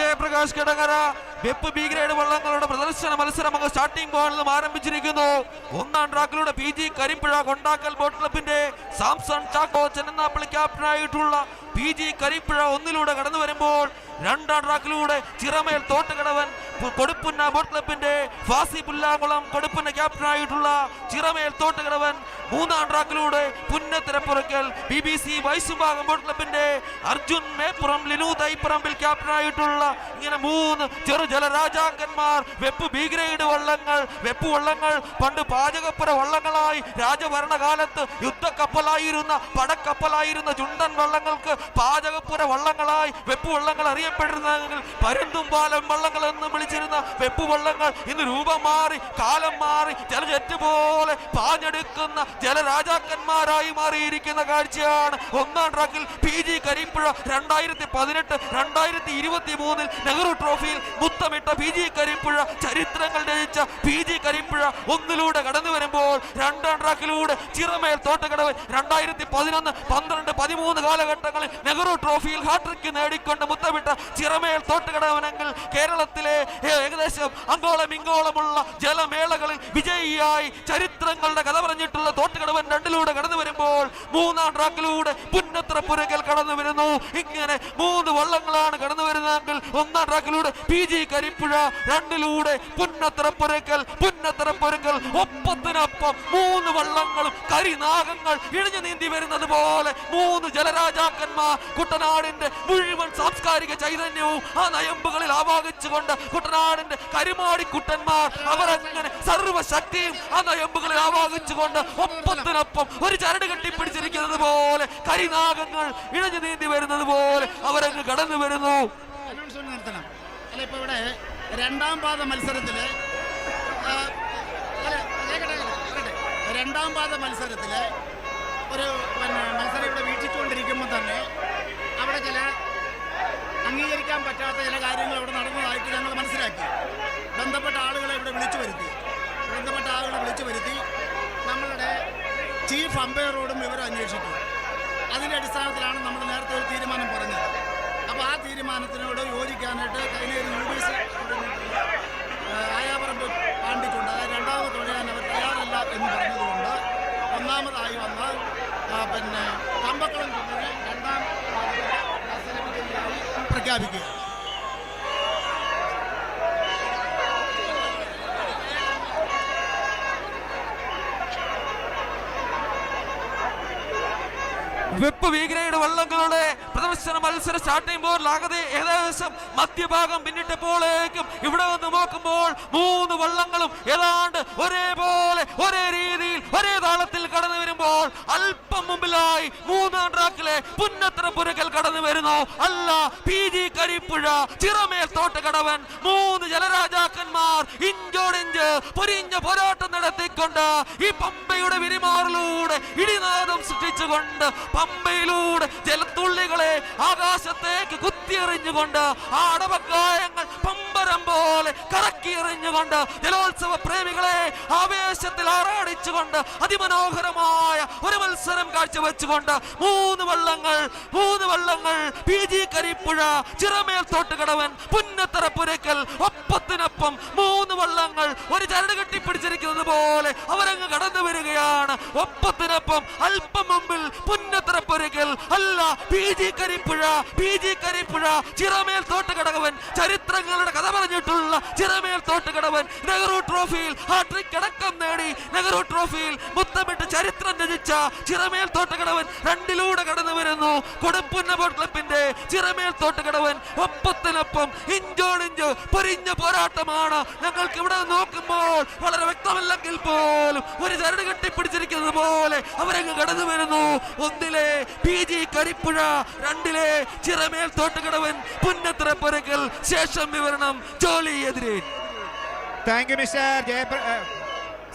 ജയപ്രകാശ് കിടങ്ങര വെപ്പ് B grade വള്ളങ്ങളുടെ പ്രദർശന മത്സരം സ്റ്റാർട്ടിംഗ് പോയിന്റിൽ നിന്നും ആരംഭിച്ചിരിക്കുന്നു. ഒന്നാം ട്രാക്കിലൂടെ PG കരിമ്പുഴ കൊണ്ടാക്കൽ ബോട്ട് ക്ലബിന്റെ സാംസൺ ചാക്കോ ചെന്നപ്പള്ളി ക്യാപ്റ്റനായിട്ടുള്ള PG കരിമ്പുഴ ഒന്നിലൂടെ കടന്നു വരുമ്പോൾ രണ്ടാം ട്രാക്കിലൂടെ ചിറമേൽ തോട്ടുകടവൻ കൊടുപ്പുന്ന ബോട്ട് ക്ലബിന്റെ ഫാസി പുല്ലാകുളം കൊടുപ്പുന്ന ക്യാപ്റ്റനായിട്ടുള്ള ചിറമേൽ തോട്ടുകടവൻ. മൂന്നാം ട്രാക്കിലൂടെ പുന്നത്തിരപ്പുറക്കൽ BBC വൈസുഭാഗം ബോട്ട് ക്ലബിന്റെ അർജുൻ മേപ്പുറം ലിനു തൈപ്പറമ്പിൽ ക്യാപ്റ്റനായിട്ടുള്ള ഇങ്ങനെ 3 ചെറുജലരാജാക്കന്മാർ. വെപ്പ് ബി ഗ്രേഡ് വള്ളങ്ങൾ, വെപ്പ് വള്ളങ്ങൾ പണ്ട് പാചകപ്പുര വള്ളങ്ങളായി രാജഭരണകാലത്ത് യുദ്ധക്കപ്പലായിരുന്ന പടക്കപ്പലായിരുന്ന ചുണ്ടൻ വള്ളങ്ങൾക്ക് പാചകപ്പുര വള്ളങ്ങളായി വെപ്പ് വള്ളങ്ങൾ അറിയപ്പെട്ടിരുന്നെങ്കിൽ പരുന്തുംപാലം വള്ളങ്ങൾ എന്ന് വിളിച്ചിരുന്ന വെപ്പ് വള്ളങ്ങൾ ഇന്ന് രൂപം മാറി കാലം മാറി ജലജെറ്റ് പോലെ പാഞ്ഞെടുക്കുന്ന ജലരാജാക്കന്മാരായി മാറിയിരിക്കുന്ന കാഴ്ചയാണ്. ഒന്നാം ട്രാക്കിൽ PG കരിമ്പുഴ 2018-2023 നെഹ്റു ട്രോഫിയിൽ മുത്തമിട്ട PG കരിമ്പുഴ ചരിത്രങ്ങൾ രചിച്ച PG കരിമ്പുഴ ഒന്നിലൂടെ കടന്നു വരുമ്പോൾ രണ്ടാം ട്രാക്കിലൂടെ ചിറമേൽ തോട്ടുകടവൻ 2011, 12, 13 കാലഘട്ടങ്ങളിൽ നെഹ്റു ട്രോഫിയിൽ ഹാട്രിക്ക് നേടിക്കൊണ്ട് മുത്തമിട്ട ചിറമേൽ തോട്ടുകടവനെങ്കിൽ കേരളത്തിലെ ഏകദേശം അങ്ങോളം ഇങ്ങോളമുള്ള ജലമേളകളിൽ വിജയിയായി ചരിത്രങ്ങളുടെ കഥ പറഞ്ഞിട്ടുള്ള തോട്ടുകടവൻ രണ്ടിലൂടെ കടന്നു വരുമ്പോൾ മൂന്നാം ട്രാക്കിലൂടെ പുന്നത്രപ്പുരക്കൽ കടന്നു വരുന്നു. ഇങ്ങനെ 3 വള്ളങ്ങളാണ് കടന്നു വരുന്നതെങ്കിൽ ഒന്നാം ട്രാക്കിലൂടെ PG കരിമ്പുഴ, രണ്ടിലൂടെ പുന്നത്രപ്പുരക്കൽ ഒപ്പത്തിനൊപ്പം 3 വള്ളങ്ങളും കരിനാഗങ്ങൾ ഇഴഞ്ഞു നീന്തി വരുന്നത് പോലെ 3 ജലരാജാക്കന്മാർ കുട്ടനാടിന്റെ മുഴുവൻ സാംസ്കാരിക ചൈതന്യവും ആ നയമ്പുകളിൽ ആവാഹിച്ചുകൊണ്ട് കുട്ടനാടിന്റെ കരിമാടിക്കുട്ടന്മാർ അവരങ്ങനെ സർവശക്തിയും ആ നയമ്പുകളിൽ ആവാഹിച്ചുകൊണ്ട് ഒപ്പത്തിനൊപ്പം ഒരു ചരട് കെട്ടിപ്പിടിച്ചിരിക്കുന്നത് പോലെ കരിനാഗങ്ങൾ ഇഴഞ്ഞു നീന്തി വരുന്നത് പോലെ അവരങ്ങ് കടന്നു വരുന്നു. ഇപ്പൊ ഇവിടെ രണ്ടാം പാദ മത്സരത്തില് ഒരു മത്സരം ഇവിടെ വീക്ഷിച്ചുകൊണ്ടിരിക്കുമ്പോൾ തന്നെ അവിടെ ചില അംഗീകരിക്കാൻ പറ്റാത്ത ചില കാര്യങ്ങൾ ഇവിടെ നടന്നതായിട്ട് ഞങ്ങൾ മനസ്സിലാക്കി. ബന്ധപ്പെട്ട ആളുകളെ ഇവിടെ വിളിച്ചു വരുത്തി നമ്മളുടെ ചീഫ് അമ്പയറോടും ഇവർ അന്വേഷിച്ചു. അതിൻ്റെ അടിസ്ഥാനത്തിലാണ് നമ്മൾ നേരത്തെ ഒരു തീരുമാനം പറഞ്ഞത്. അപ്പോൾ ആ തീരുമാനത്തിനോട് യോജിക്കാനായിട്ട് കൈനേരി UBC ആയാപറമ്പ് പാണ്ടിക്കൊണ്ട്, അതായത് രണ്ടാമത് തുഴയാൻ അവർ തയ്യാറല്ല എന്ന് പറഞ്ഞതുകൊണ്ട് ഒന്നാമതായി വന്ന കമ്പക്കുളം കുന്നിനെ രണ്ടാം പ്രഖ്യാപിക്കുക. വെപ്പ് ബി ഗ്രേഡ് വള്ളങ്ങളുടെ പ്രദർശന മത്സരം സ്റ്റാർട്ടിംഗ് ബോർഡിലാകെ ഏകദേശം മധ്യഭാഗം പിന്നിട്ടപ്പോഴേക്കും ഇവിടെ വന്ന് നോക്കുമ്പോൾ 3 വള്ളങ്ങളും ഏതാണ്ട് ഒരേപോലെ ഒരേ രീതിയിൽ ഒരേ താളത്തിൽ കടന്നു വരുമ്പോൾ അല്പം മുമ്പിലായി മൂന്നാം ട്രാക്കിലെ പുന്നത്രപ്പുരക്കൽ കടന്നു വരുന്നു. അല്ല, PG കരിമ്പുഴ, ചിറമേൽ തോട്ടുകടവൻ 3 ജലരാജാക്കന്മാർ ഇഞ്ചോടിഞ്ച് പൊരിഞ്ഞ പോരാട്ടം നടത്തിക്കൊണ്ട് ഈ പമ്പയുടെ വിരിമാറിലൂടെ ഇടിനാദം സൃഷ്ടിച്ചുകൊണ്ട് പമ്പയിലൂടെ ജലത്തുള്ളികളെ ആകാശത്തേക്ക് കുത്തിയെറിഞ്ഞുകൊണ്ട് ആ അടവക്കായങ്ങൾ പമ്പരം പോലെ കറക്കിയെറിഞ്ഞുകൊണ്ട് ജലോത്സവ പ്രേമികളെ ആവേശത്തിൽ ആറാടിച്ചുകൊണ്ട് അതിമനോഹരമായ ഒരു മത്സരം കാഴ്ചവെച്ചുകൊണ്ട് 3 വള്ളങ്ങൾ PG കരിമ്പുഴ, ചിറമേൽ തോട്ടുകടവൻ, പുന്നത്തറപ്പുരക്കൽ ഒപ്പത്തിനൊപ്പം 3 വള്ളങ്ങൾ ഒരു ചരട് കെട്ടിപ്പിടിച്ചിരിക്കുന്നത് പോലെ അവരങ്ങ് കടന്നു വരികയാണ്. ഒപ്പത്തിനൊപ്പം അല്പം മുമ്പിൽ പുന്നത്തറപ്പുരക്കൽ, അല്ല PG കരിമ്പുഴ, ചിറമേൽ തോട്ടുകടവൻ, ചരിത്രങ്ങളുടെ കഥ പറഞ്ഞിട്ടുള്ള ചിറമേൽ തോട്ടുകടവൻ നെഹ്റു ട്രോഫിയിൽ ഹാട്രിക് അടക്കം നേടി നെഹ്റു ട്രോഫിയിൽ മുത്തമിട്ട് ചരിത്രം രചിച്ച ചിറമേൽ തോട്ടുകടവൻ രണ്ടിലൂടെ കടന്നു വരുന്നു. കൊടുപ്പുന്ന ബോട്ട് ക്ലബിന്റെ ചിറമേൽ തോട്ടുകടവൻ ഒപ്പത്തിനൊപ്പം ഇഞ്ചോടിഞ്ച് പൊരിഞ്ഞ പോരാട്ടമാണ്. ഞങ്ങൾക്ക് ഇവിടെ നോക്കുമ്പോൾ വളരെ വ്യക്തമല്ലെങ്കിൽ പോലും ഒരു ചരട് കെട്ടിപ്പിടിച്ചിരിക്കുന്നത് പോലെ അവരങ്ങ് കടന്നു വരുന്നു. 1-ലെ PG കരിമ്പുഴ, 2-ലെ ചിറമേൽ തോട്ടുകടവൻ, പുന്നത്തറപ്പുരക്കൽ. ശേഷം വിവരണം ജോളി എതിരെ. Thank you mister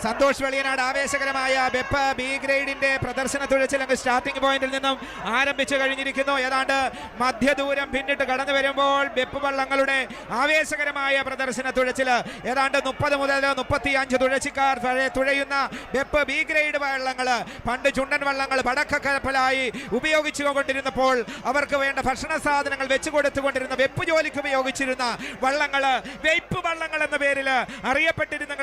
Santhosh Veliyanad ആവേശകരമായ വെപ്പ് ബി ഗ്രേഡിന്റെ പ്രദർശന തുഴച്ചിൽ അങ്ങ് സ്റ്റാർട്ടിംഗ് പോയിന്റിൽ നിന്നും ആരംഭിച്ചു കഴിഞ്ഞിരിക്കുന്നു. ഏതാണ്ട് മധ്യദൂരം പിന്നിട്ട് കടന്നു വരുമ്പോൾ വെപ്പ് വള്ളങ്ങളുടെ ആവേശകരമായ പ്രദർശന തുഴച്ചിൽ ഏതാണ്ട് 30 മുതൽ 35 തുഴച്ചിക്കാർ തുഴയുന്ന വെപ്പ് ബി ഗ്രേഡ് വള്ളങ്ങൾ പണ്ട് ചുണ്ടൻ വള്ളങ്ങൾ പടക്കപ്പലായി ഉപയോഗിച്ചു കൊണ്ടിരുന്നപ്പോൾ അവർക്ക് വേണ്ട ഭക്ഷണ സാധനങ്ങൾ വെച്ചു കൊടുത്തുകൊണ്ടിരുന്ന വെപ്പ് ജോലിക്ക് ഉപയോഗിച്ചിരുന്ന വള്ളങ്ങൾ വെയ്പ്പ് വള്ളങ്ങൾ എന്ന പേരിൽ അറിയപ്പെട്ടിരുന്ന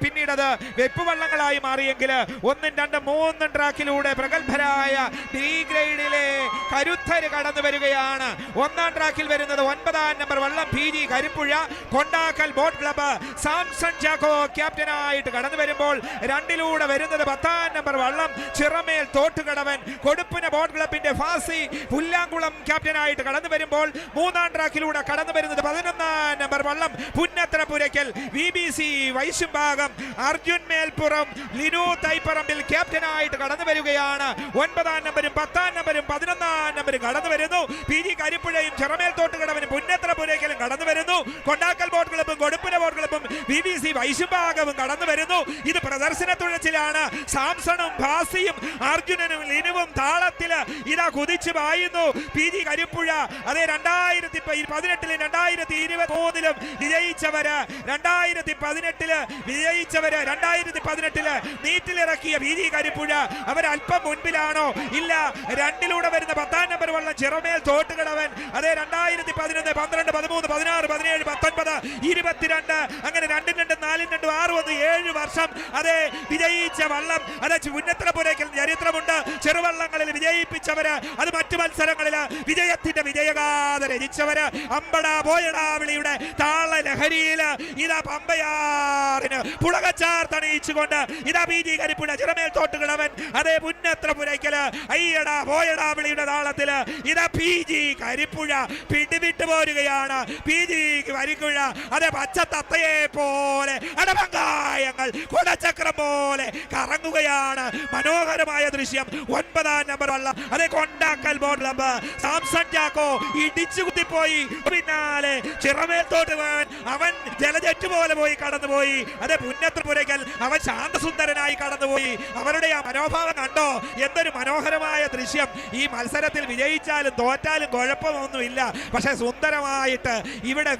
പിന്നീട് അത് വെപ്പ് വള്ളങ്ങളായി മാറിയെങ്കിൽ 1, 2, 3 ട്രാക്കിലൂടെ പ്രഗത്ഭരായ ബി ഗ്രേഡിലെ കരുത്തര് കടന്നു വരികയാണ്. 1ാം ട്രാക്കിൽ വരുന്നത് 9ാം നമ്പർ വള്ളം PG Karippuzha Kondakkal boat club Samson Chacko ക്യാപ്റ്റനായിട്ട് കടന്നു വരുമ്പോൾ 2ലൂടെ വരുന്നത് 10ാം നമ്പർ വള്ളം ചിറമേൽ തോട്ടുകടവൻ കൊടുപ്പുന ബോട്ട് ക്ലബിന്റെ ഫാസി പുല്ലാങ്കുളം ക്യാപ്റ്റനായിട്ട് കടന്നു വരുമ്പോൾ 3ാം ട്രാക്കിലൂടെ കടന്നു വരുന്നത് 11ാം നമ്പർ വള്ളം പുന്നത്ര പുരയ്ക്കൽ VBC വൈശുംഭാഗം അർജുൻ മേൽപ്പുറം ലിനു തൈപ്പറമ്പിൽ ക്യാപ്റ്റനായിട്ട് കടന്നു വരികയാണ്. 9ാം നമ്പരും 10ാം നമ്പരും 11ാം നമ്പരും കടന്നു വരുന്നു. PG കരിപ്പുഴയും ചിറമേൽ തോട്ടുകടവനും പുന്നത്ര പുരയ്ക്കലും കടന്നു വരുന്നു. കൊണ്ടാക്കൽ ബോട്ട് ക്ലബും കൊടുപ്പുന ബോട്ട് ക്ലബും VBC വൈശുംഭാഗവും കടന്നു വരുന്നു. ഇത് പ്രദർശന തുഴച്ചിലാണ്. സാംസണും ഭാസിയും അർജുനനും ലിനുവും താളത്തില് ഇതാ കുതിച്ചു പായുന്നു. PG കരിപ്പുഴ അതേ 2018 2023 വിജയിച്ചവര് 2018 നീറ്റിലിറക്കിയ PG കരിപ്പുഴ അവരല്പം മുൻപിലാണോ? ഇല്ല. 2ലൂടെ വരുന്ന 10ാം നമ്പർ വള്ളം ചിറമേൽ തോട്ടുകടവൻ അതേ 2011 12 13 16 17 19 22 അങ്ങനെ 2 2 4 2 6 1 7 വർഷം അതേ വിജയിച്ച വള്ളം അതെ പുന്നത്രപുരയ്ക്കൽ ചരിത്രമുണ്ട്. ചെറുവള്ളങ്ങളിൽ വിജയിപ്പിച്ചവര് അത് മറ്റു മത്സരങ്ങളിൽ വിജയത്തിന്റെ വിജയഗാഥ രചിച്ചവര് അമ്പട പോയടാ വിളിയുടെ താള ലഹരിയില് ഇതാ പമ്പയാറിന് പുളകച്ചാർ തണിയിച്ചുകൊണ്ട് ഇതാ PG കരിപ്പുഴ ചിറമേൽ തോട്ടുകിടവൻ അതേ പുന്നത്രപുരയ്ക്കല് അയ്യടാ പോയടാ വിളിയുടെ താളത്തില് ഇതാ PG കരിപ്പുഴ പിടിവിട്ടു പോരുകയാണ്. PG കരിപ്പുഴ അതേ പച്ചത്തത്തയെ പോലെ അടമങ്കായങ്ങൾ കുടച്ചക്രം പോലെ കറങ്ങുകയാണ്. മനോഹരമായ ദൃശ്യം. 9ാം നമ്പർ വള്ളം അതേ കൊണ്ടാക്കൽ ബോട്ട് ക്ലബ്ബ് സാംസൺ ചാക്കോ ഇടിച്ചു കുത്തിപ്പോയി. പിന്നാലെ ചിറമേൽ തോട്ടുവൻ അവൻ ജലജറ്റ് പോലെ പോയി കടന്നുപോയി. അതേ പുന്നത്രപുരയ്ക്കൽ അവൻ ശാന്തസുന്ദരനായി കടന്നുപോയി. അവരുടെ ആ മനോഭാവം കണ്ടോ? എന്തൊരു മനോഹരമായ ദൃശ്യം. ഈ മത്സരത്തിൽ വിജയിച്ചാലും തോറ്റാലും കുഴപ്പമൊന്നുമില്ല. പക്ഷെ സുന്ദരമായിട്ട് ഇവിടെ